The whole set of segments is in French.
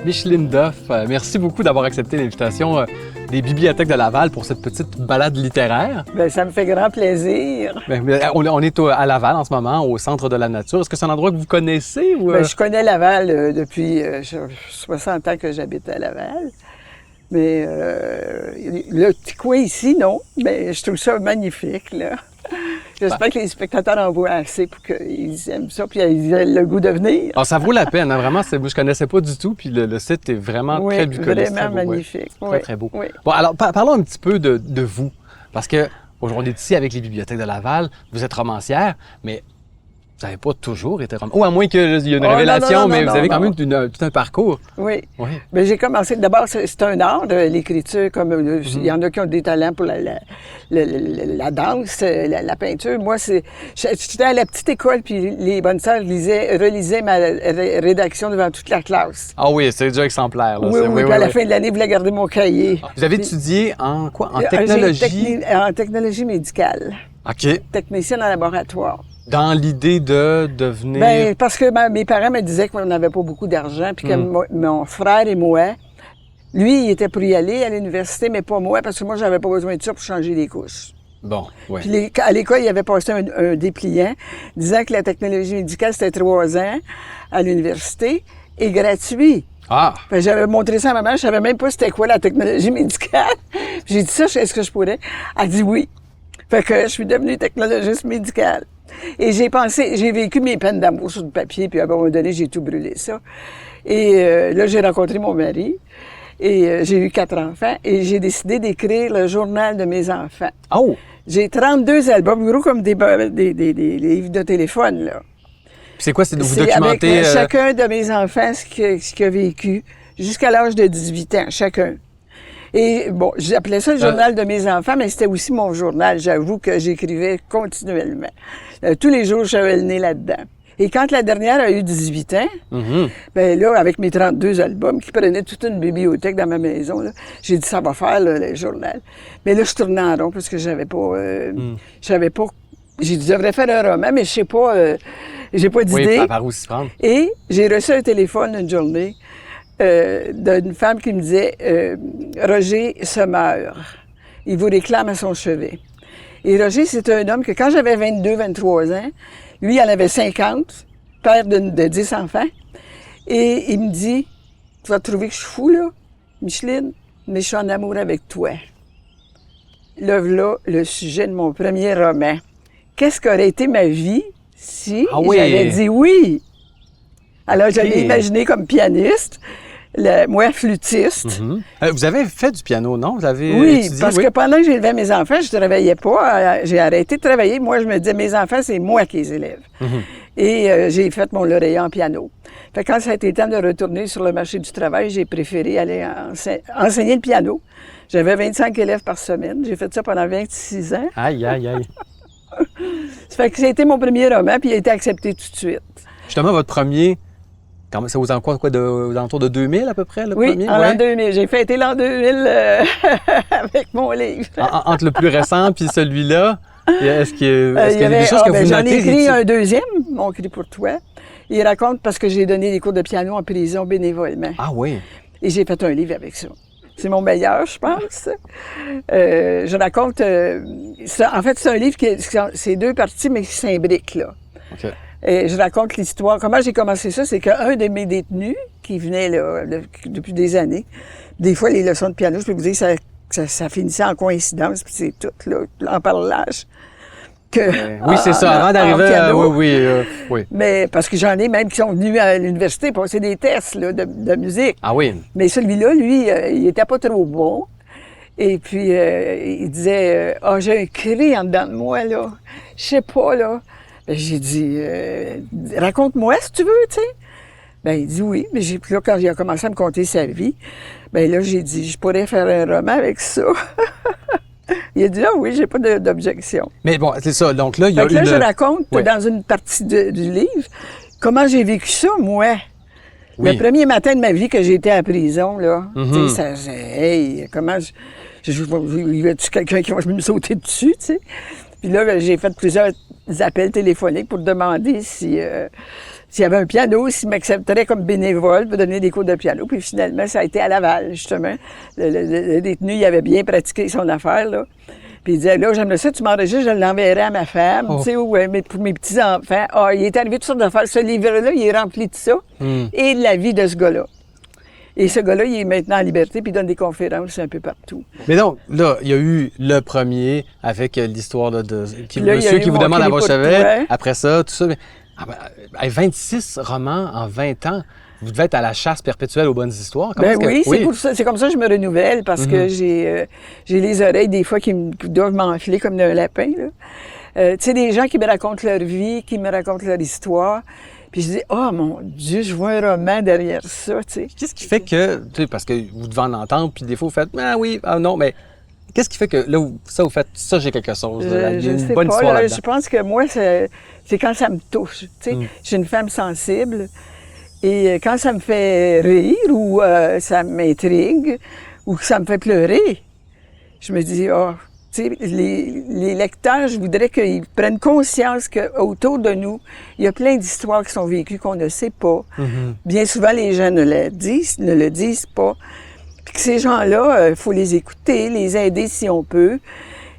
Micheline Duff, merci beaucoup d'avoir accepté l'invitation des bibliothèques de Laval pour cette petite balade littéraire. Bien, ça me fait grand plaisir. On est à Laval en ce moment, au Centre de la Nature. Est-ce que c'est un endroit que vous connaissez? Ou... Bien, je connais Laval depuis 60 ans que j'habite à Laval. Mais le petit coin ici, non. Mais je trouve ça magnifique, là. J'espère que les spectateurs en voient assez pour qu'ils aiment ça puis ils aient le goût de venir. Alors, ça vaut la peine, hein, vraiment. Je ne connaissais pas du tout, puis le site est vraiment très bucolique. Vraiment magnifique. Ouais. Oui. Très beau. Oui. Bon, alors, parlons un petit peu de vous. Parce que aujourd'hui, on est ici avec les bibliothèques de Laval. Vous êtes romancière, mais vous n'avez pas toujours été romancière. Ou à moins qu'il y ait une révélation, mais vous avez quand même tout un parcours. Oui. Oui. Bien, j'ai commencé. D'abord, c'est un art, l'écriture. Comme il y en a qui ont des talents pour la danse, la peinture. Moi, j'étais à la petite école, puis les bonnes sœurs relisaient ma rédaction devant toute la classe. Ah oui, c'est déjà exemplaire. Là. Oui, puis à la fin de l'année, ils voulaient garder mon cahier. Vous avez étudié en quoi? En technologie? En technologie médicale. OK. Technicienne en laboratoire. Dans l'idée de devenir... Bien, parce que mes parents me disaient qu'on n'avait pas beaucoup d'argent, puis que mon frère et moi, lui, il était pour y aller à l'université, mais pas moi, parce que moi, j'avais pas besoin de ça pour changer les couches. Bon, oui. Puis à l'école, il avait passé un dépliant disant que la technologie médicale, c'était 3 ans à l'université et gratuit. Ah! Fait que j'avais montré ça à maman, je savais même pas c'était quoi la technologie médicale. J'ai dit ça, est-ce que je pourrais? Elle dit oui. Fait que je suis devenue technologiste médicale. Et j'ai vécu mes peines d'amour sur le papier, puis à un moment donné, j'ai tout brûlé ça. Et là, j'ai rencontré mon mari, et j'ai eu 4 enfants, et j'ai décidé d'écrire le journal de mes enfants. Oh! J'ai 32 albums, gros comme des livres de téléphone, là. C'est quoi, c'est de vous documenter... Avec chacun de mes enfants, ce qu'il a vécu, jusqu'à l'âge de 18 ans, chacun. Et bon, j'appelais ça le journal de mes enfants, mais c'était aussi mon journal. J'avoue que j'écrivais continuellement. Tous les jours, j'avais le nez là-dedans. Et quand la dernière a eu 18 ans, ben là, avec mes 32 albums qui prenaient toute une bibliothèque dans ma maison, là, j'ai dit, ça va faire, là, le journal. Mais là, je tournais en rond parce que j'avais pas... J'ai dit, je devrais faire un roman, mais je sais pas... j'ai pas d'idée. Oui, par où s'y prendre. Et j'ai reçu un téléphone une journée d'une femme qui me disait Roger se meurt. Il vous réclame à son chevet. Et Roger, c'est un homme que quand j'avais 22-23 ans, lui, il en avait 50, père de 10 enfants. Et il me dit tu vas trouver que je suis fou, là, Micheline, mais je suis en amour avec toi. Là, le sujet de mon premier roman. Qu'est-ce qu'aurait été ma vie si j'avais dit oui? Alors, j'allais imaginer comme pianiste. Moi, flûtiste. Vous avez fait du piano, non? Vous avez étudié, parce que pendant que j'élevais mes enfants, je ne travaillais pas. J'ai arrêté de travailler. Moi, je me disais, mes enfants, c'est moi qui les élève. Et j'ai fait mon lauréat en piano. Fait que quand ça a été temps de retourner sur le marché du travail, j'ai préféré aller enseigner le piano. J'avais 25 élèves par semaine. J'ai fait ça pendant 26 ans. Aïe, aïe, aïe. Ça fait que c'était mon premier roman, puis il a été accepté tout de suite. Justement, votre premier... Ça vous en quoi, d'entour de 2000 à peu près, le premier? Oui, en l'an 2000. J'ai fêté l'an 2000 avec mon livre. Entre le plus récent puis celui-là, est-ce qu'il y a des choses que vous notez? J'en ai écrit un deuxième, Mon cri pour toi. Il raconte parce que j'ai donné des cours de piano en prison bénévolement. Ah oui? Et j'ai fait un livre avec ça. C'est mon meilleur, je pense. Je raconte... en fait, c'est un livre c'est 2 parties, mais qui s'imbriquent, là. OK. Et je raconte l'histoire. Comment j'ai commencé ça, c'est qu'un de mes détenus, qui venait là, depuis des années, des fois, les leçons de piano, je peux vous dire que ça finissait en coïncidence, puis c'est tout, là, en parlage. Oui, c'est ça, avant d'arriver à... Oui. Mais parce que j'en ai même qui sont venus à l'université passer des tests là, de musique. Ah oui? Mais celui-là, lui, il était pas trop bon. Et puis, il disait, j'ai un cri en dedans de moi, là. Je sais pas, là. Ben, j'ai dit, raconte-moi si tu veux, tu sais. Ben, il dit oui. Mais là, quand il a commencé à me conter sa vie, ben là, j'ai dit, je pourrais faire un roman avec ça. Il a dit, oui, j'ai pas d'objection. Mais bon, c'est ça. Donc là, il y a je raconte dans une partie du livre comment j'ai vécu ça, moi. Oui. Le premier matin de ma vie que j'étais à la prison, là, tu sais, ça, comment il y a-tu quelqu'un qui va me sauter dessus, tu sais? Puis là, j'ai fait plusieurs appels téléphoniques pour demander si s'il y avait un piano, s'il m'accepterait comme bénévole pour donner des cours de piano. Puis finalement, ça a été à Laval, justement. Le détenu, il avait bien pratiqué son affaire, là. Puis il disait, là, j'aimerais ça, tu m'enregistres, je l'enverrai à ma femme, tu sais, ou pour mes petits-enfants. Ah, il est arrivé toutes sortes d'affaires. Ce livre-là, il est rempli de ça et de la vie de ce gars-là. Et ce gars-là, il est maintenant en liberté, puis il donne des conférences un peu partout. Mais donc, là, il y a eu le premier avec l'histoire de Là, monsieur qui vous demande à votre chevet. Ouais. Après ça, tout ça. Mais, 26 romans en 20 ans, vous devez être à la chasse perpétuelle aux bonnes histoires. Comment Ben est-ce que... oui, c'est comme ça que je me renouvelle, parce que j'ai les oreilles des fois qui doivent m'enfler comme d'un lapin, là. Tu sais, des gens qui me racontent leur vie, qui me racontent leur histoire. Puis je dis, oh mon Dieu, je vois un roman derrière ça, tu sais. Qu'est-ce qui fait que, tu sais, parce que vous devez en entendre, puis des fois vous faites, ah oui, ah non, mais qu'est-ce qui fait que là, vous faites, ça, j'ai quelque chose, là, il y a une bonne histoire là, là-dedans. je pense que moi, c'est quand ça me touche, tu sais. Je suis une femme sensible, et quand ça me fait rire, ou ça m'intrigue, ou que ça me fait pleurer, je me dis, oh, tu sais, les lecteurs, je voudrais qu'ils prennent conscience qu'autour de nous, il y a plein d'histoires qui sont vécues qu'on ne sait pas. Bien souvent, les gens ne le disent pas. Puis que ces gens-là, il faut les écouter, les aider si on peut.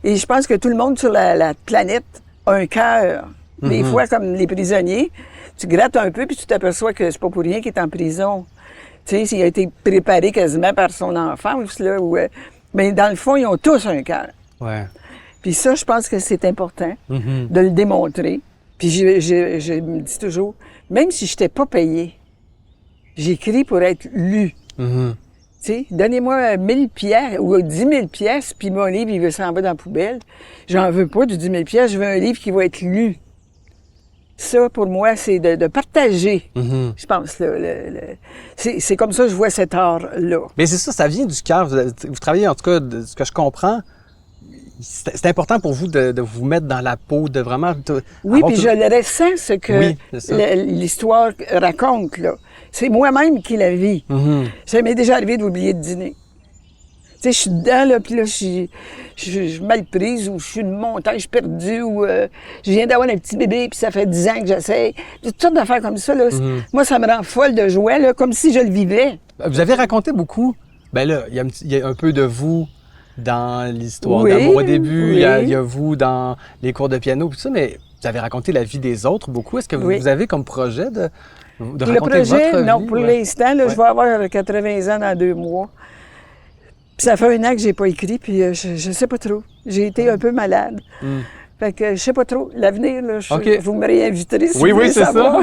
Et je pense que tout le monde sur la planète a un cœur. Des fois, comme les prisonniers, tu grattes un peu puis tu t'aperçois que c'est pas pour rien qu'il est en prison. Tu sais, s'il a été préparé quasiment par son enfance, là, mais dans le fond, ils ont tous un cœur. Ouais. Puis ça, je pense que c'est important de le démontrer. Puis je me dis toujours, même si je n'étais pas payé, j'écris pour être lu. Tu sais, donnez-moi 1000 pièces ou 10 000 pièces, puis mon livre, il s'en va dans la poubelle. J'en veux pas du 10 000 pièces, je veux un livre qui va être lu. Ça, pour moi, c'est de partager, je pense. Là, c'est comme ça que je vois cet art-là. Mais c'est ça vient du cœur. Vous travaillez, en tout cas, de ce que je comprends, c'est important pour vous de vous mettre dans la peau, de vraiment... Oui, puis je le ressens, ce que l'histoire raconte, là. C'est moi-même qui la vis. Ça m'est déjà arrivé d'oublier de dîner. Tu sais, je suis dedans, là, puis là, je suis mal prise, ou je suis une montagne, je suis perdue, ou je viens d'avoir un petit bébé, puis ça fait 10 ans que j'essaie. Toutes sortes d'affaires comme ça, là. Moi, ça me rend folle de joie, là, comme si je le vivais. Vous avez raconté beaucoup. Ben là, il y a un peu de vous dans l'histoire Oui, d'amour au début, oui. il y a vous dans les cours de piano, tout ça, mais vous avez raconté la vie des autres beaucoup. Est-ce que vous avez comme projet de raconter Le projet, votre non, vie? pour l'instant, là, je vais avoir 80 ans dans 2 mois. Puis ça fait 1 an que j'ai pas écrit, puis je sais pas trop. J'ai été un peu malade. Fait que je sais pas trop. L'avenir, là, vous me réinviterez si vous voulez savoir.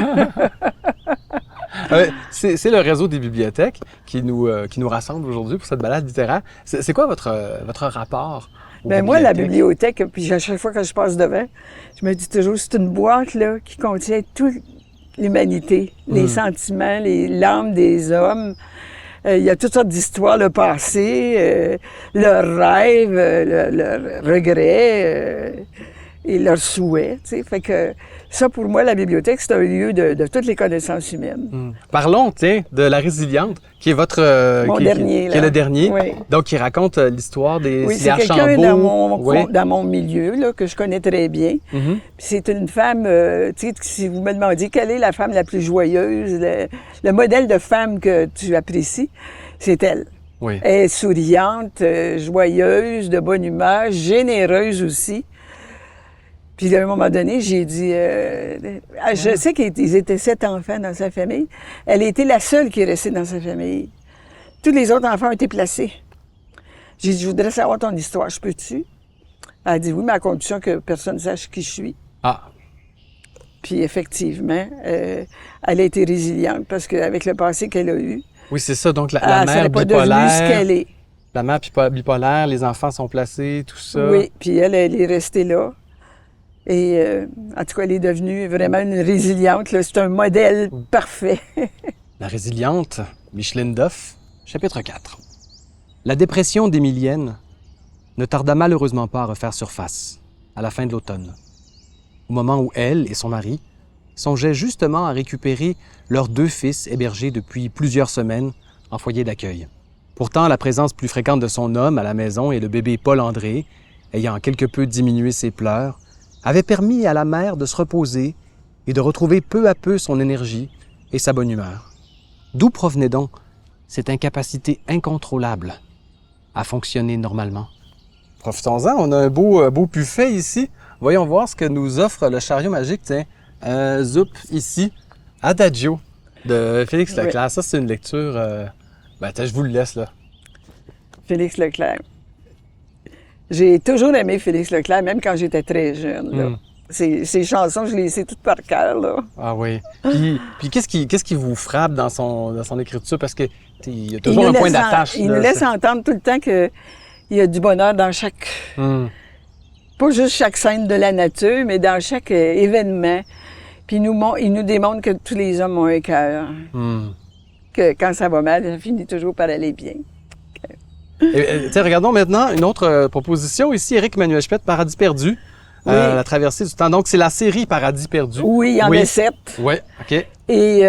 C'est le réseau des bibliothèques qui nous rassemble aujourd'hui pour cette balade littéraire. C'est quoi votre rapport aux Bien, moi, la bibliothèques? bibliothèque, puis à chaque fois que je passe devant, je me dis toujours, c'est une boîte là, qui contient toute l'humanité, les sentiments, l'âme des hommes. Il y a toutes sortes d'histoires, le passé, leurs rêves, leurs regrets et leurs souhaits. Tu sais. Fait que ça, pour moi, la bibliothèque, c'est un lieu de toutes les connaissances humaines. Parlons, tiens, de La Résiliente, qui est votre... Mon dernier, qui est le dernier. Oui. Donc, qui raconte l'histoire des c'est quelqu'un Archambault. dans mon milieu, là, que je connais très bien. Puis c'est une femme, tu sais, si vous me demandiez quelle est la femme la plus joyeuse, le modèle de femme que tu apprécies, c'est elle. Oui. Elle est souriante, joyeuse, de bonne humeur, généreuse aussi. Puis à un moment donné, j'ai dit, je sais qu'ils étaient 7 enfants dans sa famille. Elle était la seule qui est restée dans sa famille. Tous les autres enfants ont été placés. J'ai dit, je voudrais savoir ton histoire, je peux-tu? Elle a dit oui, mais à condition que personne ne sache qui je suis. Ah. Puis effectivement, elle a été résiliente parce qu'avec le passé qu'elle a eu, Oui, c'est ça. Donc, la elle mère serait pas devenue ce bipolaire. qu'elle est. La mère bipolaire, les enfants sont placés, tout ça. Oui, puis elle est restée là. Et en tout cas, elle est devenue vraiment une résiliente. là. C'est un modèle parfait. La Résiliente, Micheline Duff, chapitre 4. La dépression d'Émilienne ne tarda malheureusement pas à refaire surface, à la fin de l'automne, au moment où elle et son mari songeaient justement à récupérer leurs 2 fils hébergés depuis plusieurs semaines en foyer d'accueil. Pourtant, la présence plus fréquente de son homme à la maison et le bébé Paul-André, ayant quelque peu diminué ses pleurs, avait permis à la mère de se reposer et de retrouver peu à peu son énergie et sa bonne humeur. D'où provenait donc cette incapacité incontrôlable à fonctionner normalement? Profitons-en, on a un beau buffet ici. Voyons voir ce que nous offre le chariot magique. Tiens, zoup ici, Adagio de Félix Leclerc. Ça, c'est une lecture... je vous le laisse, là. Félix Leclerc. J'ai toujours aimé Félix Leclerc, même quand j'étais très jeune. Là. Ses chansons, je les sais toutes par cœur. Là. Ah oui. Puis qu'est-ce qui vous frappe dans son écriture? Parce qu'il y a toujours un point d'attache. Il nous laisse entendre tout le temps qu'il y a du bonheur dans chaque... Pas juste chaque scène de la nature, mais dans chaque événement. Puis il nous démontre que tous les hommes ont un cœur. Que quand ça va mal, ça finit toujours par aller bien. Regardons maintenant une autre proposition ici. Éric Emmanuel Schmitt, Paradis perdu. La traversée du temps. Donc, c'est la série Paradis perdu. Oui, il y en a 7. Oui, OK. Et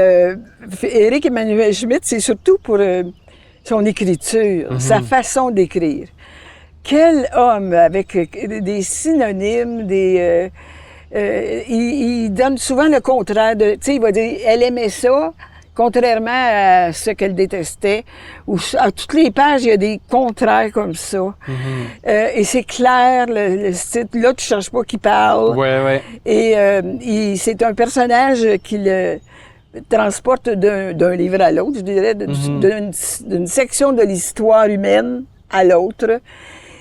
Éric Emmanuel Schmitt, c'est surtout pour son écriture, sa façon d'écrire. Quel homme avec des synonymes, il donne souvent le contraire de... Tu sais, il va dire, elle aimait ça, contrairement à ce qu'elle détestait. Ou à toutes les pages, il y a des contraires comme ça. Et c'est clair, le style. Là, tu ne cherches pas qui parle. Ouais. Et c'est un personnage qui le transporte d'un livre à l'autre, je dirais, d'une section de l'histoire humaine à l'autre.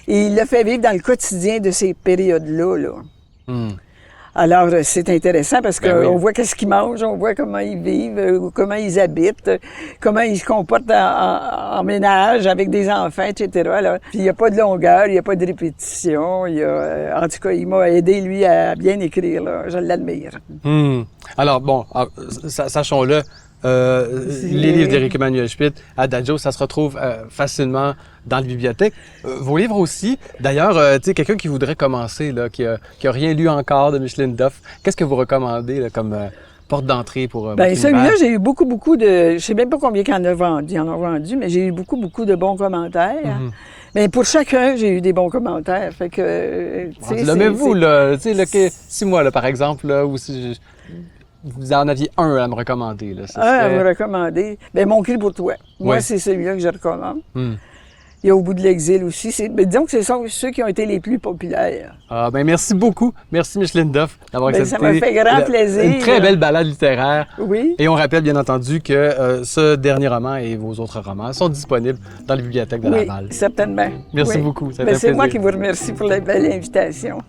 Et il le fait vivre dans le quotidien de ces périodes-là. Là. Alors, c'est intéressant parce qu'on voit qu'est-ce qu'ils mangent, on voit comment ils vivent, comment ils habitent, comment ils se comportent en ménage avec des enfants, etc. Alors, puis il n'y a pas de longueur, il n'y a pas de répétition. En tout cas, il m'a aidé, lui, à bien écrire. Là. Je l'admire. Alors, bon, sachons-le, les livres d'Éric Emmanuel Schmitt, Adagio, ça se retrouve facilement dans la bibliothèque. Vos livres aussi. D'ailleurs, tu sais, quelqu'un qui voudrait commencer, là, qui a rien lu encore de Micheline Duff, qu'est-ce que vous recommandez là, comme porte d'entrée pour celui-là, j'ai eu beaucoup de... Je sais même pas combien ils en ont vendu, mais j'ai eu beaucoup de bons commentaires. Mais pour chacun, j'ai eu des bons commentaires. Fait que... mais vous, là, tu sais, si moi, là, par exemple, là, ou si vous en aviez un à me recommander. Là, à me recommander? Bien, Mon cri pour toi. Moi, c'est celui-là que je recommande. Il y a Au bout de l'exil aussi. Disons que ce sont ceux qui ont été les plus populaires. Ah, ben merci beaucoup. Merci Micheline Duff d'avoir accepté. Ça m'a fait grand plaisir. Une très belle balade littéraire. Oui. Et on rappelle bien entendu que ce dernier roman et vos autres romans sont disponibles dans les bibliothèques de Laval. Oui, certainement. Merci beaucoup. C'est moi qui vous remercie pour la belle invitation.